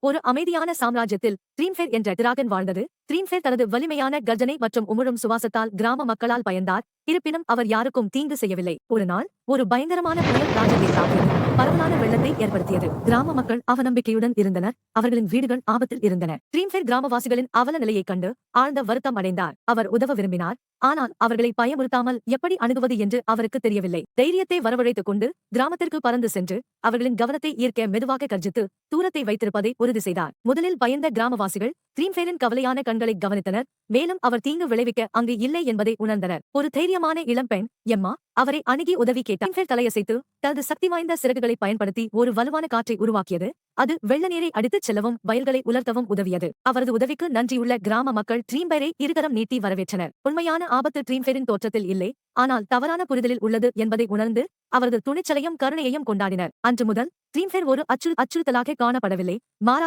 ஒரு அமைதியான சாம்ராஜ்யத்தில் ட்ரீம்ஃபேர் என்ற டிராகன் வாழ்ந்தது. ட்ரீம்ஃபேர் தனது வலிமையான கர்ஜனை மற்றும் உமிழும் சுவாசத்தால் கிராம மக்களால் பயந்தார். இருப்பினும் அவர் யாருக்கும் தீங்கு செய்யவில்லை. ஒரு நாள் ஒரு பயங்கரமான புயல் ராஜ்யத்தை தாக்கியது. பரவலான வெள்ளத்தை ஏற்படுத்தியது. கிராம மக்கள் அவநம்பிக்கையுடன் இருந்தனர். அவர்களின் வீடுகள் ஆபத்தில் இருந்தன. ட்ரீம்ஃபேர் கிராமவாசிகளின் அவல நிலையைக் கண்டு ஆழ்ந்த வருத்தம் அடைந்தார். அவர் உதவ விரும்பினார். ஆனால் அவர்களை பயமுறுத்தாமல் எப்படி அணுகுவது என்று அவருக்கு தெரியவில்லை. தைரியத்தை வரவழைத்துக் கொண்டு கிராமத்திற்கு பறந்து சென்று அவர்களின் கவனத்தை ஈர்க்க மெதுவாக கர்ஜித்து தூரத்தை வைத்திருப்பதை உறுதி செய்தார். முதலில் பயந்த கிராமவாசிகள் ட்ரீம்ஃபேரின் கவலையான கண்களை கவனித்தனர். மேலும் அவர் தீங்கு விளைவிக்க அங்கு இல்லை என்பதை உணர்ந்தனர். ஒரு தைரியமான இளம்பெண் எம்மா அவரை அணுகி உதவி கேட்டார். ட்ரீம்ஃபேர் தலையசைத்து தனது சக்தி வாய்ந்த சிறகுகளை பயன்படுத்தி ஒரு வலுவான காற்றை உருவாக்கியது. அது வெள்ள நீரை அடித்துச் செல்லவும் வயல்களை உலர்த்தவும் உதவியது. அவரது உதவிக்கு நன்றியுள்ள கிராம மக்கள் ட்ரீம்ஃபேரை இருகரம் நீட்டி வரவேற்றனர். உண்மையான ஆபத்து ட்ரீம்ஃபேரின் தோற்றத்தில் இல்லை, ஆனால் தவறான புரிதலில் உள்ளது என்பதை உணர்ந்து அவரது துணிச்சலையும் கருணையையும் கொண்டாடினர். அன்று முதல் ட்ரீம்ஃபேர் ஒரு அச்சுறுத்தலாக காணப்படவில்லை, மாறாக